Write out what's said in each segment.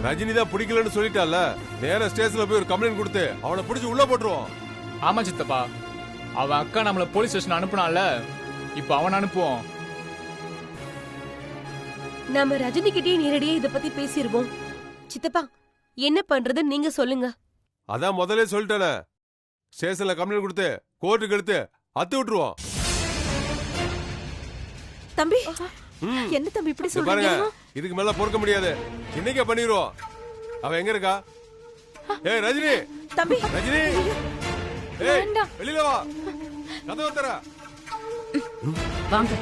ரஜினி தான் பிடிக்கலன்னு சொல்லிட்டால, நேரா ஸ்டேஷன்ல போய் ஒரு கம்ப்ளைண்ட் கொடுத்து அவனை பிடிச்சு உள்ள போட்டுருவோம். ஆமா சித்தப்பா, அவன் அக்கா நம்மள போலீஸ் ஸ்டேஷன் அனுப்புனால, இப்ப அவன் அனுப்புவோம். நாம ரஜினி கிட்டே நேரடியா இத பத்தி பேசிடுவோம். சித்தப்பா, என்ன பண்றது நீங்க சொல்லுங்க. அதான் முதல்ல சொல்லிட்டேனே, ஸ்டேஷன்ல கம்ப்ளைண்ட் கொடுத்து கோர்ட்டுக்கு எடுத்து அத்து விட்டுருவோம். தம்பி, என்ன தம்பி இப்படி சொல்றீங்க? இதுக்கு மேல பொறுக்க முடியாது, இன்னைக்கே பண்ணிடுவோம். அவ எங்க இருக்கா? ஏய் ரஜினி, தம்பி ரஜினி, ஏய் வெளியில வா, கதவை தர. வாங்க.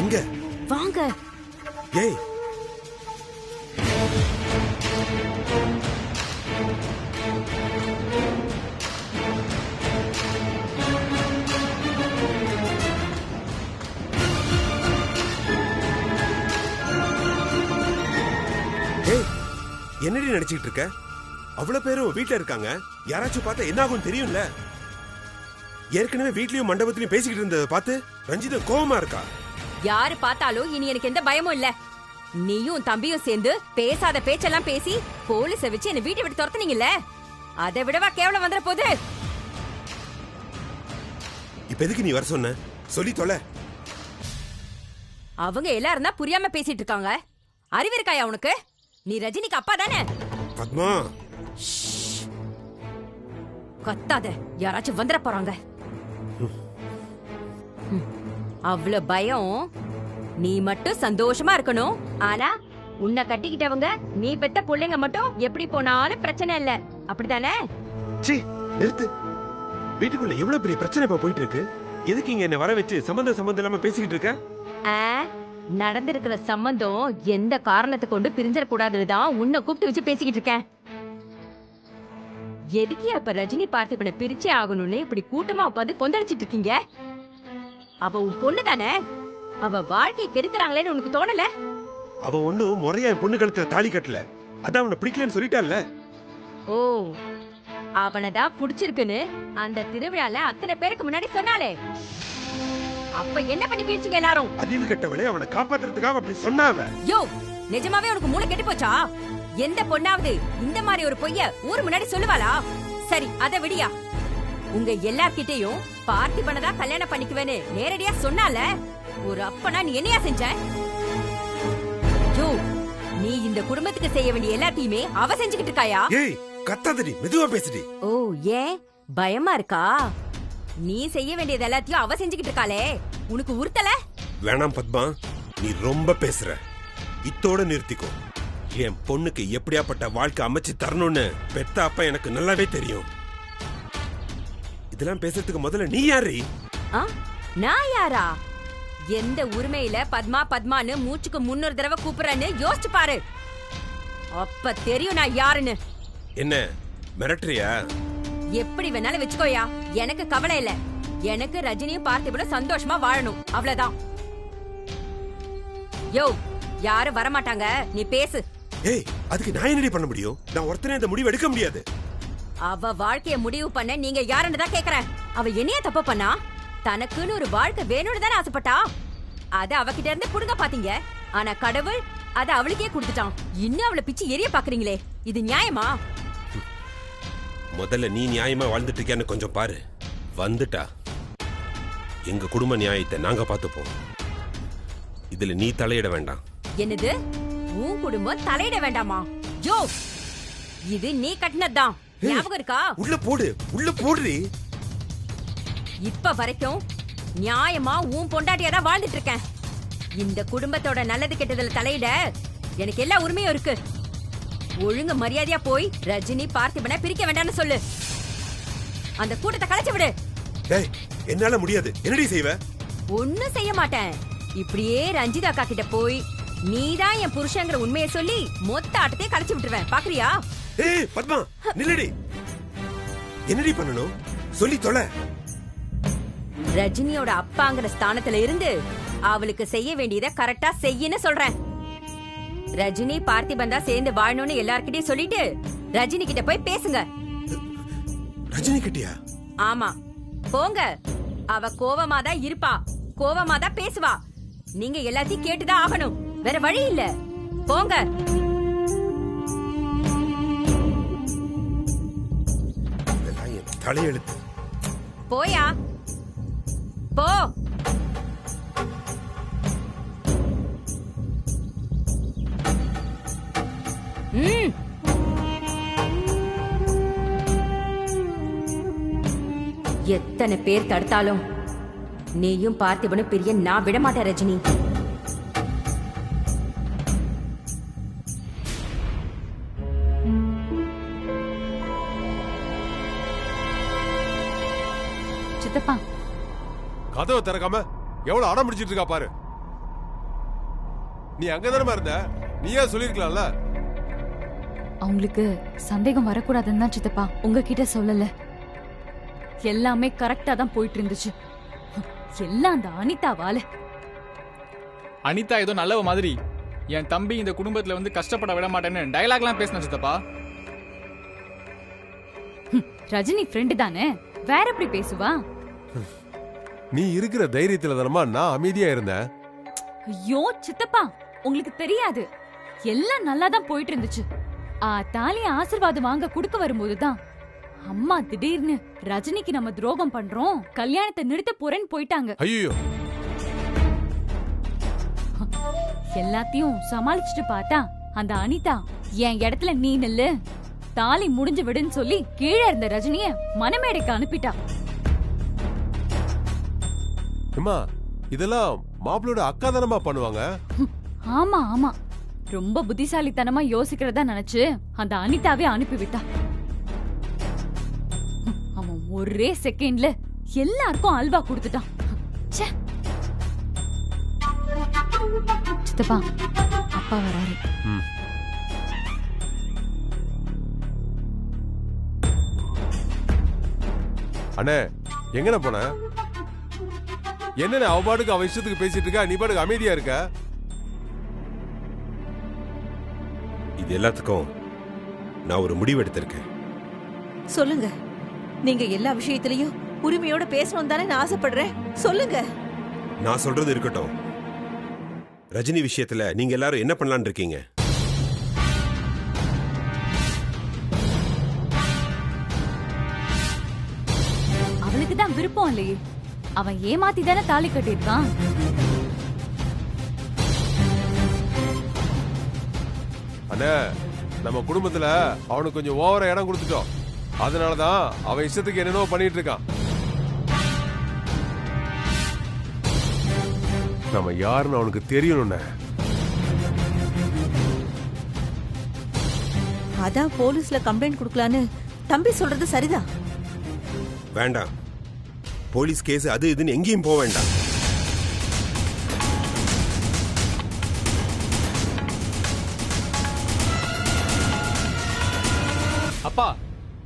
எங்க? வாங்க. ஏய் என்னடி நடிச்சிட்டு இருக்க? அவ்வளவு பேரும் வீட்டுல இருக்காங்க, யாராச்சும் பார்த்தா என்ன ஆகும் தெரியும்ல? ஏற்கனவே வீட்லயும் மண்டபத்திலயும் பேசிக்கிட்டு இருந்ததை பார்த்து ரஞ்சிதா கோவமா இருக்கா. யாரு பார்த்தாலும் இனி எனக்கு எந்த பயமும் இல்ல. நீயும் தம்பியும் சேர்ந்து பேசாத பேச்செல்லாம் பேசி போலீஸ வச்சு என்ன வீட்டை விட்டு துரத்துனீங்கல்ல, அதை விடவா கேவலம் வந்துற போது? இப்ப எதுக்கு நீ வர சொன்ன? சொல்லி தொலை. அவங்க எல்லாரும் தான் புரியாம பேசிட்டு இருக்காங்க. அறிவு இருக்காயா உனக்கு? நீ ரஜினிக்கு அப்பா தானே? பத்மா, கத்தாத, யாராச்சும் வந்துட போறாங்க. அவ்வளவு பயம். நீ மட்டும் சந்தோஷமா இருக்கணும். ஆனா உன்னை கட்டிக்கிட்டவங்க, நீ பெத்த பிள்ளைங்க மட்டும் எப்படி போனாலும் பிரச்சனை இல்ல, அப்படித்தானே? சீ, நிறுத்து. வீட்டுக்குள்ள எவ்வளவு பெரிய பிரச்சனை இப்ப போயிட்டு இருக்கு. எதுக்கு இங்க என்ன வர வச்சு சம்பந்தம் இல்லாம பேசிக்கிட்டு இருக்க? நடந்திருக்கிற சம்பந்தம் எந்த காரணத்தை கொண்டு பிரிஞ்சிடக்கூடாதுதான் உன்னை கூப்பிட்டு வச்சு பேசிக்கிட்டு இருக்கேன். எதுக்கு அப்ப ரஜினி பார்த்திபனை பிரிச்சே ஆகணும்னு இப்படி கூட்டமா உட்காந்து கொந்தளிச்சிட்டு இருக்கீங்க? அவ உன் பொண்ணு தானே? அவ வாழ்க்கையை கெடுக்கிறாங்களேன்னு உனக்கு தோணல? அவ ஒண்ணும் முறையா என் பொண்ணு கழுத்துல தாலி கட்டல, அதான் அவனை பிடிக்கலன்னு சொல்லிட்டால. ஓ, அவனதான் புடிச்சிருக்குன்னு அந்த திருவிழால அத்தனை பேருக்கு முன்னாடி சொன்னாலே, அப்ப என்ன பண்ணி பேசுங்க எல்லாரும்? அறிவு கட்டவளே, அவனை காப்பாத்துறதுக்காக அப்படி சொன்னாவ. யோ, நிஜமாவே உனக்கு மூளை கெட்டு போச்சா? எந்த பொண்ணாவது இந்த மாதிரி ஒரு பொய்ய ஊர் முன்னாடி சொல்லுவாளா? சரி, அத விடியா. உங்க எல்லார்கிட்டயும் பார்த்திபனை தான் கல்யாணம் பண்ணிக்குவேன்னு நேரடியா சொன்னால, ஒரு அப்பனா நீ என்னையா செஞ்ச? யோ, நீ இந்த குடும்பத்துக்கு செய்ய வேண்டிய எல்லாத்தையுமே அவ செஞ்சுக்கிட்டு இருக்காயா? ஏய், கத்தாதடி, மெதுவா பேசுடி. ஓ, ஏன் பயமா இருக்கா? நீ செய்ய வேண்டியது எல்லாத்தையும் அவ செஞ்சுக்கிட்டு இருக்காளே, உனக்கு உறுத்தல? வேணாம் பத்மா, நீ ரொம்ப பேசுற. இத்தோட நிறுத்திக்கோ. என் பொண்ணுக்கு எப்படியாப்பட்ட வாழ்க்கை அமைச்சு தரணும்னு பெத்த அப்பா எனக்கு நல்லாவே தெரியும். இதெல்லாம் பேசுறதுக்கு முதல்ல நீ யாரு? நான் யாரா? எந்த உரிமையில பத்மா பத்மான்னு மூச்சுக்கு 300 தடவை கூப்பிடுறேன்னு யோசிச்சு பாரு, அப்ப தெரியும் நான் யாருன்னு. என்ன மிரட்டுறியா? எப்படி வேணாலும் வச்சுக்கோயா, எனக்கு கவலை இல்ல. எனக்கு ரஜினியும் பார்த்திபனும் சந்தோஷமா வாழணும், அவ்வளவுதான். யோ, யாரும் வரமாட்டாங்க, நீ பேசு. ஏய், அதுக்கு நான் என்னடி பண்ண முடியும்? நான் ஒருத்தனே இந்த முடிவு எடுக்க முடியாது. அவ வாழ்க்கைய முடிவு பண்ண நீங்க யாருன்னு தான் கேக்குறேன். அவ என்னைய தப்பு பண்ணா? தனக்குன்னு ஒரு வாழ்க்கை வேணும்னு தானே ஆசைப்பட்டா. அத அவகிட்ட இருந்து புடுங்க பாத்தீங்க. ஆனா கடவுள் அத அவளுக்கே கொடுத்துட்டான். இன்னும் அவளை பிச்சு எரிய பாக்குறீங்களே, இது நியாயமா? முதல்ல நீ நியாயமா வாழ்ந்துட்டு இருக்கியான்னு கொஞ்சம் பாரு. வந்துட்டா எங்க குடும்ப நியாயத்தை நாங்க பாத்துப்போம். இதுல நீ தலையிட வேண்டாம். என்னது? உன் குடும்பம் தலையிட வேண்டாமா? ஜோ, இது நீ கட்டினதுதான், ஞாபகம் இருக்கா? உள்ள போடு, உள்ள போடுறி. இப்ப வரைக்கும் நியாயமா உன் பொண்டாட்டியா தான் வாழ்ந்துட்டு இருக்கேன். இந்த குடும்பத்தோட நல்லது கெட்டதுல தலையிட எனக்கு எல்லா உரிமையும் இருக்கு. ஒழுங்கு மரியாதையா போய் ரஜினி பார்த்திபனை பிரிக்க வேண்டாம்னு சொல்லு. அந்த கூட்டத்தை கலைச்சு விடு. டேய், என்னால முடியாது. என்னடி செய்வ? ஒண்ணும் செய்ய மாட்டேன். இப்படியே ரஞ்சிதா அக்கா கிட்ட போய் நீதான் என் புருஷங்கிற உண்மையை சொல்லி மொத்த ஆட்டத்தையே கலைச்சு விட்டுருவேன், பாக்குறியா? ஏய் பத்மா, நில்லடி. என்னடி பண்ணணும் சொல்லி தொலை. ரஜினியோட அப்பாங்கிற ஸ்தானத்துல இருந்து அவளுக்கு செய்ய வேண்டியதை கரெக்டா செய்யன்னு சொல்றேன். ரஜினி பார்த்திபன் தான் சேர்ந்து வாழணும்னு எல்லார்கிட்டயும் சொல்லிட்டு ரஜினி கிட்ட போய் பேசுங்க. ரஜினி கிட்டயா? ஆமா, போங்க. அவ கோவமா தான் இருப்பா, கோவமா தான் பேசுவா. நீங்க எல்லாத்தையும் கேட்டுதான் ஆகணும், வேற வழி இல்ல. போங்க. தலையெழுத்து. போயா போ. எத்தனை பேர் தடுத்தாலும் நீயும் பார்த்திபனும் பிரிய நான் விட மாட்டேன் ரஜினி. சித்தப்பா, கதவை திறக்காம எவ்வளவு அடம் பிடிச்சிட்டு இருக்கா பாரு. நீ அங்கதானமா இருந்த, நீயா சொல்லிருக்கலாம்ல. அவங்களுக்கு சந்தேகம் வரக்கூடாதுன்னு தான் சித்தப்பா உங்ககிட்ட சொல்லல. எல்லாமே கரெக்டா தான் போயிட்டு இருந்துச்சு. எல்லாம் அந்த அனிதாவால. அனிதா ஏதோ நல்லவ மாதிரி என் தம்பி இந்த குடும்பத்துல வந்து கஷ்டப்பட விட மாட்டேன்னு டயலாக்லாம் பேசின சித்தப்பா. ரஜினி ஃப்ரெண்டு தானே, வேற எப்படி பேசுவா? நீ இருக்கிற தைரியத்துல தானமா நான் அமைதியா இருந்தேன். ஐயோ சித்தப்பா, உங்களுக்கு தெரியாது, எல்லாம் நல்லா தான் போயிட்டு இருந்துச்சு. தாலி ஆசீர்வாதம் வாங்க குடுக்க வரும்போதுதான் அம்மா திடீர்னு ரஜினிக்கு நம்ம துரோகம் பண்றோம், கல்யாணத்தை நிறுத்த போறேன்னு போயிட்டாங்க. ஐயோ, எல்லாத்தையும் சமாளிச்சுட்டு பார்த்தா அந்த அனிதா என் இடத்துல நீ நில்லு, தாலி முடிஞ்சு விடுன்னு சொல்லி கீழே இருந்த ரஜினிய மனமேடைக்கு அனுப்பிட்டா. இதெல்லாம் மாப்பிளோட அக்கா தானமா பண்ணுவாங்க. ஆமா ஆமா, ரொம்ப புத்திசாலித்தனமா யோசிக்கிறதா நினைச்சு அந்த அனிதாவே அனுப்பிவிட்டா. அவன் ஒரே செகண்ட்ல எல்லாருக்கும் அல்வா கொடுத்துட்டான். சித்தப்பா, அப்பா வராரு. அண்ணே, எங்கன போன? என்ன அவ பாட்டுக்கு அவ இஷ்டத்துக்கு பேசிட்டு இருக்கா, நீ பாட்டுக்கு அமைதியா இருக்க? இது எல்லாத்துக்கும் நான் ஒரு முடிவு எடுத்திருக்கேன். சொல்லுங்க. நீங்க எல்லா விஷயத்திலையும் உரிமையோட பேசணும் தானே நான் ஆசைப்படுறேன். சொல்லுங்க. நான் சொல்றது இருக்கட்டும். ரஜினி விஷயத்துல நீங்க எல்லாரும் என்ன பண்ணலாம்னு இருக்கீங்க? அவளுக்கு தான் விருப்பம் இல்லையே, அவன் ஏமாத்தி தானே தாலி கட்டியிருக்கான். அண்ணே, நம்ம குடும்பத்துல அவனுக்கு கொஞ்சம் ஓவர இடம் கொடுத்துட்டோம். அதனாலதான் அவன் இஷ்டத்துக்கு என்னென்னோ பண்ணிட்டு இருக்கான். நம்ம யாருன்னு அவனுக்கு தெரியணும்னு. அதான் போலீஸ்ல கம்ப்ளைண்ட் கொடுக்கலான்னு தம்பி சொல்றது சரிதான். வேண்டாம், போலீஸ் கேஸ் அது இதுன்னு எங்கேயும் போக வேண்டாம். அப்பா,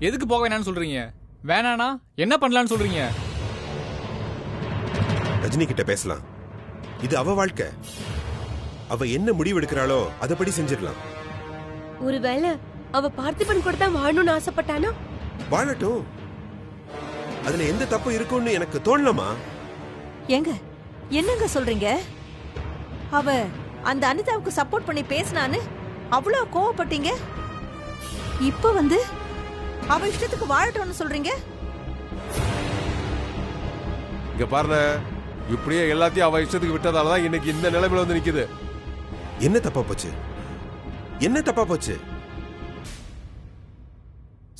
எதுக்கு போக வேணாம்னு சொல்றீங்க? வேணானா என்ன பண்ணலாம்னு சொல்றீங்க? ரஜினி கிட்ட பேசலாம். இது அவ வாழ்க்கை. அவ என்ன முடிவு எடுக்கிறாளோ அதப்படி செஞ்சிடலாம். ஒருவேளை அவ பார்த்திபன் கூட தான் வாழணும்னு ஆசைப்பட்டானா? வாழட்டும். அதுல எந்த தப்பு இருக்கும்னு எனக்கு தோணலமா. ஏங்க, என்னங்க சொல்றீங்க? அவ அந்த அனிதாவுக்கு சப்போர்ட் பண்ணி பேசினான்னு அவ்வளவு கோவப்பட்டீங்க. இப்ப வந்து அவ இஷ்டத்துக்கு வாழட்டும்னு சொல்றீங்க. இங்க பாருங்க, இப்படியே எல்லாத்தையும் அவ இஷ்டத்துக்கு விட்டதாலதான் இன்னைக்கு இந்த நிலைமையில வந்து நிக்குது. என்ன தப்பா போச்சு? என்ன தப்பா போச்சு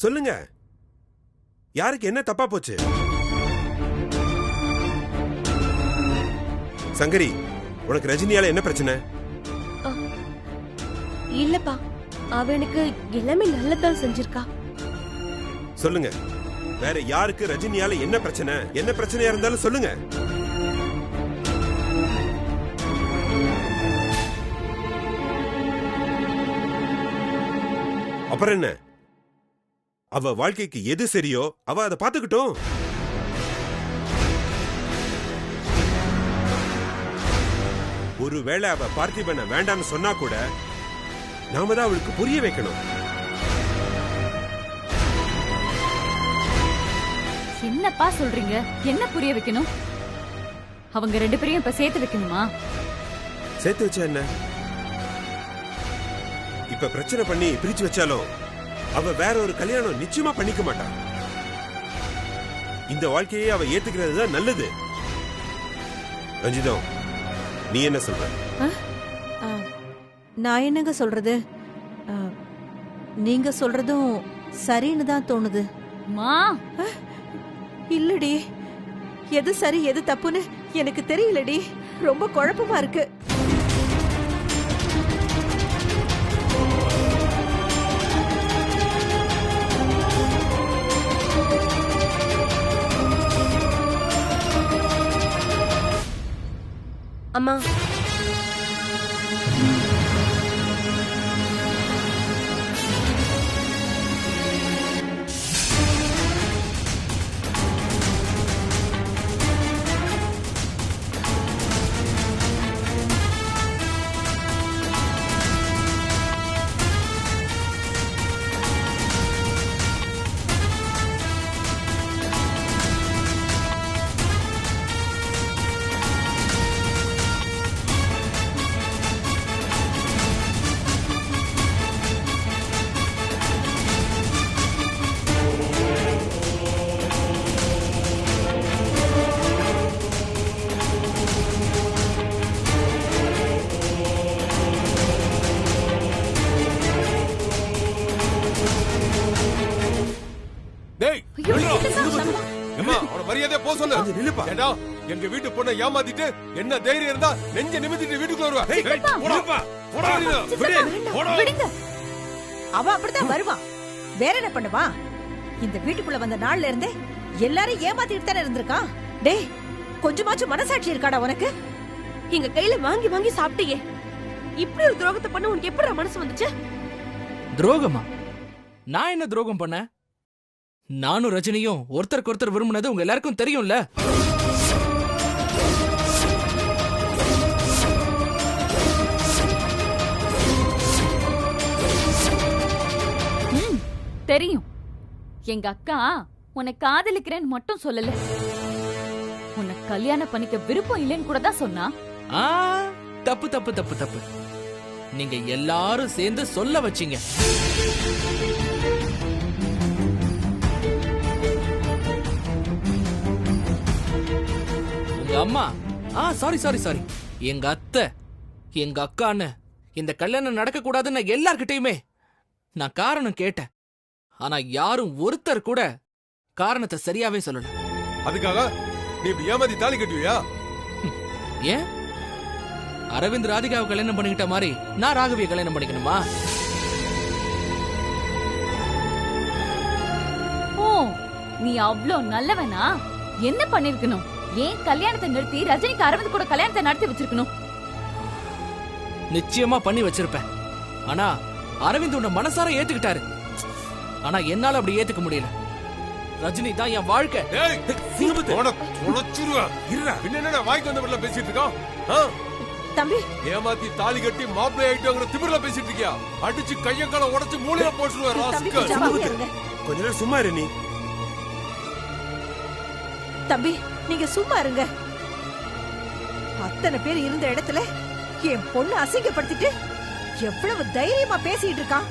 சொல்லுங்க. யாருக்கு என்ன தப்பா போச்சு? சங்கரி, உனக்கு ரஜினியால என்ன பிரச்சனை? இல்லப்பா, அவ எனக்கு எல்லாமே நல்லதான் செஞ்சிருக்கா. சொல்லுங்க, வேற யாருக்கு ரஜினியால என்ன பிரச்சனை? என்ன பிரச்சனையா இருந்தாலும் சொல்லுங்க. அப்புறம் என்ன? அவ வாழ்க்கைக்கு எது சரியோ அவ அதை பாத்துக்கிட்டோம். ஒருவேளை அவ பார்த்திபனை வேண்டான்னு சொன்னா கூட நாம தான் அவளுக்கு புரிய வைக்கணும். என்னப்பா சொல்றீங்க? என்ன புரிய வைக்கணும்? அவங்க ரெண்டு பேரையும் இப்ப சேர்த்து வைக்கணுமா? சேர்த்து வச்சா என்ன? இப்ப பிரச்சனை பண்ணி பிரிச்சு வச்சாலும் அவ வேற ஒரு கல்யாணம் நிச்சயமா பண்ணிக்க மாட்டான். இந்த வாழ்க்கையை அவ ஏத்துக்கிறது தான் நல்லது. ரஞ்சிதம், நீ என்ன சொல்ற? நான் என்னங்க சொல்றது? ஆ, நீங்க சொல்றதும் சரின்னு தான் தோணுது. மா இல்லடி, எது சரி எது தப்புன்னு எனக்கு தெரியலடி. ரொம்ப குழப்பமா இருக்கு. அம்மா, டேய் ஏம்மா அவன மரியாதையா போ சொல்லு. கொஞ்சம் நில்லுப்பா. ஏண்டா எங்க வீட்டு பொண்ணை ஏமாத்திட்டு என்ன தைரியம் இருந்தா நெஞ்ச நிமித்திட்டு வீட்டுக்குள்ள வருவா? ஏய், போடா. போடா, விடு. போடா. விடுங்க. அவ அப்படிதான் வருவான். வேற என்ன பண்ணுவா? இந்த வீட்டுக்குள்ள வந்த நாள்ல இருந்தே எல்லாரும் ஏமாத்திட்டு தானே இருந்திருக்கான். டேய், கொஞ்சமாச்சும் மனசாட்சி இருக்காடா உனக்கு? எங்க கையில வாங்கி வாங்கி சாப்பிட்டியே, இப்படி ஒரு துரோகத்தை பண்ண உனக்கு எப்படி மனசு வந்துச்சு? துரோகமா? நான் என்ன துரோகம் பண்ண? நானும் ரஜினியும் ஒருத்தருக்கு ஒருத்தர் விரும்பினது உங்க எல்லாருக்கும் தெரியும்ல. தெரியும். எங்க அக்கா உன்னை காதலிக்கிறேன்னு மட்டும் சொல்லல, உன்னை கல்யாணம் பண்ணிக்க விருப்பம் இல்லைன்னு கூட தான் சொன்னா. ஆ, தப்பு தப்பு தப்பு தப்பு. நீங்க எல்லாரும் சேர்ந்து சொல்ல வச்சீங்க. உங்க அம்மா, சாரி சாரி சாரி, எங்க அத்தை, எங்க அக்கான்னு இந்த கல்யாணம் நடக்க கூடாதுன்னு எல்லார்கிட்டயுமே நான் காரணம் கேட்டேன். ஆனா யாரும் ஒருத்தர் கூட காரணத்தை சரியாவே சொல்லல. அதுக்காக நீ இப்படி ஏமாத்தி தாலி கட்டுவியா? ஏன் அரவிந்த் ராதிகாவை கல்யாணம் பண்ணிக்கிட்ட மாதிரி நான் ராகவியை கல்யாணம் பண்ணிக்கணுமா? ஓ, நீ அவ்ளோ நல்லவனா? என்ன பண்ணிருக்கணும்? ஏன் கல்யாணத்தை நிறுத்தி ரஜினிக்கு அரவிந்த் கூட கல்யாணத்தை நடத்தி வச்சிருக்கணும்? நிச்சயமா பண்ணி வச்சிருப்பேன். ஆனா அரவிந்த் உன்னை மனசார ஏத்துக்கிட்டாரு. ஆனா என்னால அப்படி ஏத்துக்க முடியல. ரஜினி தான் என் வாழ்க்கை. டேய், தொலைச்சிருவேன். இருடா. என்னடா வாய்க்கு வந்தவர்ல பேசிட்டு இருக்கான்? தம்பி, ஏமாத்தி தாலி கட்டி மாப்பிள்ளை ஆயிட்டோங்கிற திமிர்ல பேசிட்டு இருக்கியா? அடிச்சு கைய கால உடைச்சு மூளையில போட்டுருவேன் தம்பி ராஸ்கல். கொஞ்சம் அமைதியா இருங்க. கொஞ்ச நேரம் சும்மா இரு நீ. தம்பி, நீங்க சும்மா இருங்க. அத்தனை பேர் இருந்த இடத்துல என் பொண்ணு அசிங்கப்படுத்திட்டு எவ்வளவு தைரியமா பேசிட்டு இருக்கான்.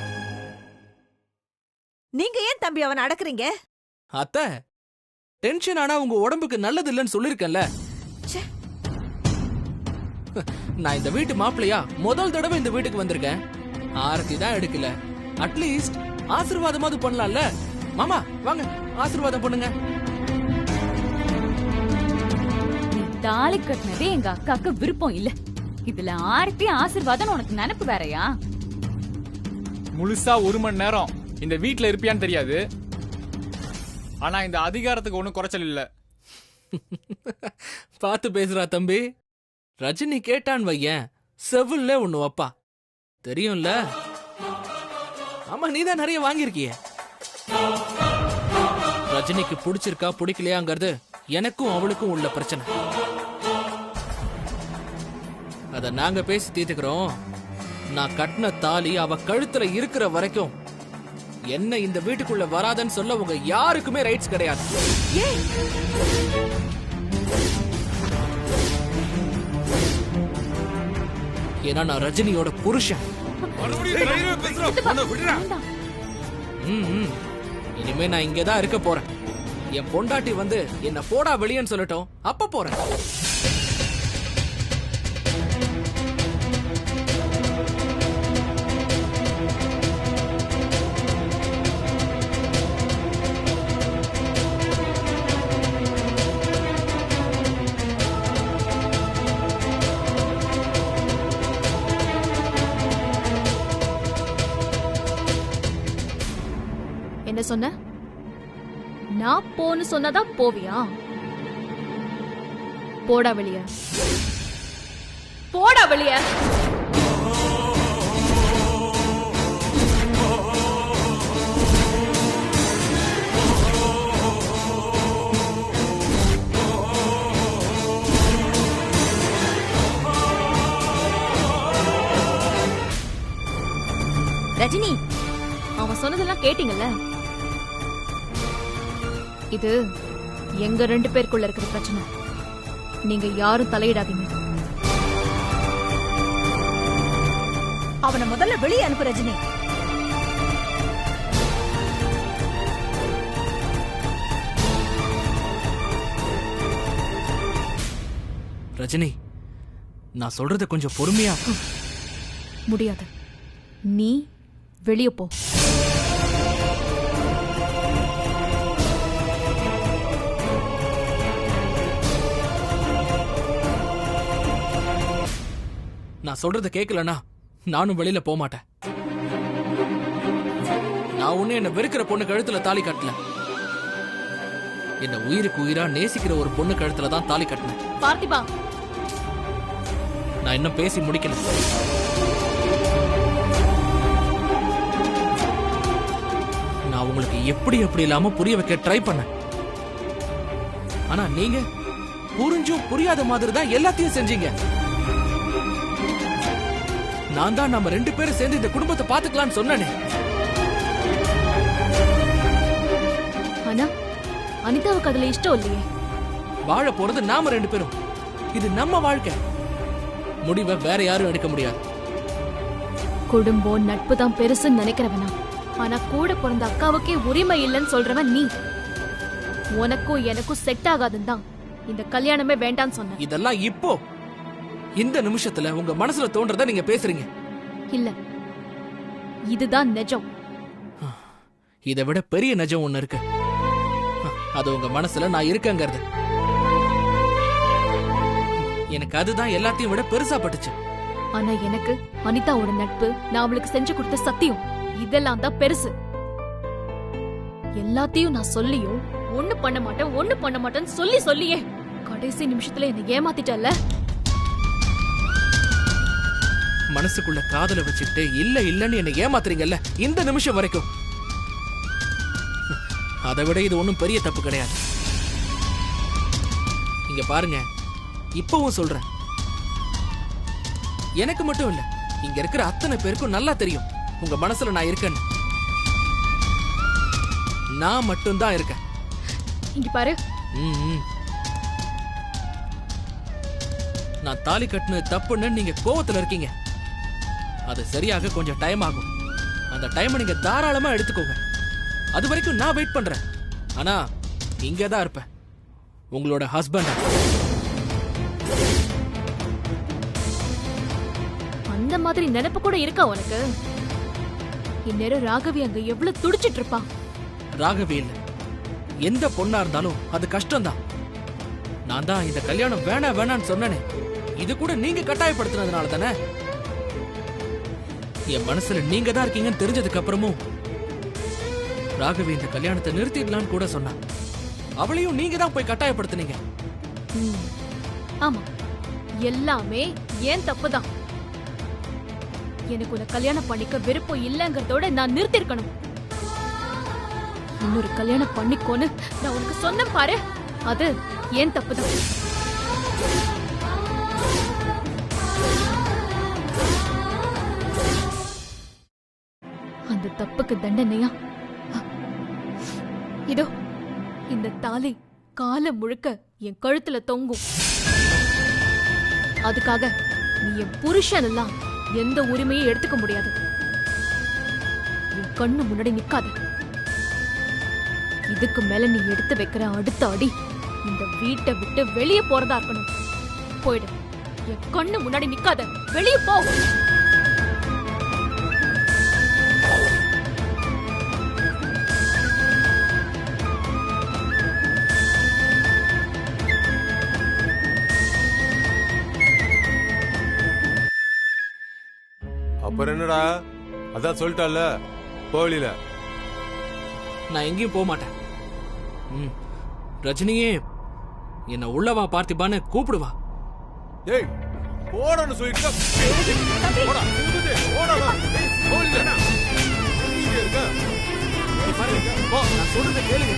நீங்க ஏன் தம்பி அவனை அடக்குறீங்க? அத்தை, டென்ஷன் ஆனா உங்க உடம்புக்கு நல்லது இல்லைன்னு சொல்லிருக்கேன்ல. ச்சே. நான் இந்த வீட்டு மாப்பிள்ளையா முதல் தடவை இந்த வீட்டுக்கு வந்திருக்கேன். ஆரத்தி தான் எடுக்கல. அட்லீஸ்ட் ஆசீர்வாதமாவது பண்ணலாம்ல. மாமா வாங்க, ஆசீர்வாதம் பண்ணுங்க. நீ தாலி கட்டினதே எங்க அக்காக்கு விருப்பம் இல்ல. இதுல ஆர்த்தி ஆசீர்வாதம் உனக்கு நினைப்பு வேறயா? முழுசா 1 மணி நேரம் இந்த வீட்ல இருப்பியான்னு தெரியாது. ஆனா இந்த அதிகாரத்துக்கு ஒண்ணும் குறைச்சல் இல்ல. பார்த்து பேசுறா தம்பி. ரஜினி கேட்டான் வையன், செவில்ல ஒண்ணு வப்பா. தெரியும்ல. ஆமா, நீதான் நிறைய வாங்கியிருக்கிய. ரஜினிக்கு பிடிச்சிருக்கா பிடிக்கலையாங்கிறது எனக்கும் அவளுக்கும் உள்ள பிரச்சனை. அத நாங்க பேசி தீர்த்துக்கிறோம். நான் கட்டின தாலி அவ கழுத்துல இருக்கிற வரைக்கும் என்ன இந்த வீட்டுக்குள்ள வராதன்னு சொல்ல உங்க யாருக்குமே ரைட்ஸ் கிடையாது. ஏன்னா நான் ரஜினியோட புருஷன். வேண்டாம். இனிமே நான் இங்கதான் இருக்க போறேன். என் பொண்டாட்டி வந்து என்ன போடா வெளியேன்னு சொல்லட்டும், அப்ப போறேன். என்ன சொன்ன? நான் போன்னு சொன்னதான் போவியா? போடா வெளிய, போடா வெளிய. ரஜினி, அவன் சொன்னதெல்லாம் கேட்டீங்கல்ல? இது எங்க 2 பேருக்குள்ள இருக்கிற பிரச்சனை. நீங்க யாரும் தலையிடாதீங்க. அவனை முதல்ல வெளியே அனுப்பு ரஜினி. ரஜினி, நான் சொல்றத கொஞ்சம் பொறுமையா. முடியாது. நீ வெளியே போ. நான் சொல்றத கேட்கலனா நானும் வெளியில போக மாட்டேன். நான் ஒண்ணு என்ன வெறுக்கிற பொண்ணு கழுத்துல தாலி கட்டல. என்ன உயிருக்கு உயிரா நேசிக்கிற ஒரு பொண்ணு கழுத்துல தான் தாலி கட்டினேன். பார்த்திபா, நான் இன்னும் பேசி முடிக்கல. நான் உங்களுக்கு எப்படி இல்லாம புரிய வைக்க ட்ரை பண்ணேன். ஆனா நீங்க புரிஞ்சும் புரியாத மாதிரி தான் எல்லாத்தையும் செஞ்சீங்க. நான் தான் நம்ம 2 பேரும் சேர்ந்து இந்த குடும்பத்தை பாத்துக்கலாம்னு சொன்னேனே. ஆனா அனிதாவுக்கு அதுல இஷ்டம் இல்லையே. வாழ போறது நாம 2 பேரும். இது நம்ம வாழ்க்கை. முடிவை வேற யாரும் எடுக்க முடியாது. குடும்பம் நட்பு தான் பெருசுன்னு நினைக்கிறவனா, ஆனா கூட பிறந்த அக்காவுக்கே உரிமை இல்லைன்னு சொல்றவன் நீ. உனக்கும் எனக்கும் செட் ஆகாதுன்னு தான் இந்த கல்யாணமே வேண்டான்னு சொன்ன. இதெல்லாம் இப்போ இந்த நிமிஷத்துல உங்க மனசுல தோன்றத நீங்க பேசுறீங்க. இல்ல, இதுதான் நிஜம். இதை விட பெரிய நிஜம் ஒண்ணு இருக்கு. அது உங்க மனசுல நான் இருக்கேங்கிறது. எனக்கு அதுதான் எல்லாத்தையும் விட பெருசா பட்டுச்சு. ஆனா எனக்கு அனிதாவோட நட்பு, நான் அவளுக்கு செஞ்சு கொடுத்த சத்தியம், இதெல்லாம் தான் பெருசு. எல்லாத்தையும் நான் சொல்லியும் ஒண்ணு பண்ண மாட்டேன்னு சொல்லியே கடைசி நிமிஷத்துல என்ன ஏமாத்திட்டல்ல. மனசுக்குள்ள காதல வச்சுக்கிட்டு இல்லன்னு என்ன ஏமாத்துறீங்கல்ல இந்த நிமிஷம் வரைக்கும். அதை விட இது ஒண்ணும் பெரிய தப்பு கிடையாது. இங்க பாருங்க, இப்பவும் சொல்றேன், எனக்கு மட்டும் இல்ல, இங்க இருக்கிற அத்தனை பேருக்கும் நல்லா தெரியும் உங்க மனசுல நான் இருக்கேன்னு. நான் மட்டும்தான் இருக்கேன். இங்க பாரு, நான் தாலி கட்டுனது தப்புன்னு நீங்க கோவத்துல இருக்கீங்க. அது சரியாக கொஞ்சம் டைம் ஆகும். அந்த டைமை நீங்க தாராளமா எடுத்துக்கோங்க. அது வரைக்கும் நான் வெயிட் பண்றேன். ஆனா இங்கதான் இருப்பேன், உங்களோட ஹஸ்பண்ட். அந்த மாதிரி நினைப்பு கூட இருக்கா உனக்கு? இந்நேரம் ராகவி அங்க எவ்வளவு துடிச்சிட்டு இருப்பான். ராகவி இல்ல, எந்த பொண்ணா இருந்தாலும் அது கஷ்டம்தான். நான் தான் இந்த கல்யாணம் வேணான்னு சொன்னேனே, இது கூட நீங்க கட்டாயப்படுத்தினதுனால தானே. என் மனசுல நீங்க தான் இருக்கீங்கன்னு தெரிஞ்சதுக்கு அப்புறமும் ராகவி இந்த கல்யாணத்தை நிறுத்திடலான்னு கூட சொன்னா. அவளையும் நீங்க தான் போய் கட்டாயப்படுத்தினீங்க. ஆமா, எல்லாமே ஏன் தப்புதான். எனக்கு உன்னை கல்யாணம் பண்ணிக்க விருப்பம் இல்லைங்கிறதோட நான் நிறுத்திருக்கணும். இன்னொரு கல்யாணம் பண்ணிக்கோன்னு நான் உனக்கு சொன்னேன் பாரு, அது ஏன் தப்புதான். அந்த தப்புக்கு தண்டனையா இதோ இந்த தாலி காலம் முழுக்க என் கழுத்துல தொங்கும். அதுக்காக நீ என் புருஷன் எல்லாம் எந்த உரிமையும் எடுத்துக்க முடியாது. என் கண்ணு முன்னாடி நிக்காத. இதுக்கு மேல நீ எடுத்து வைக்கிற அடுத்த அடி இந்த வீட்டை விட்டு வெளியே போறதா இருக்கணும். போயிடு. என் கண்ணு முன்னாடி நிக்காத. வெளியே போ. அப்புறம் என்னடா, அதான் சொல்லிட்டால போலில. நான் எங்கேயும் போக மாட்டேன். ரஜினியே என்ன உள்ளவா பார்த்திபான்னு கூப்பிடுவா. ஏய் போடன்னு சொல்லிட்டு போடா. போடா. ஏய் போலில. இங்க இருக்க. நான் சொல்றத கேளுங்க.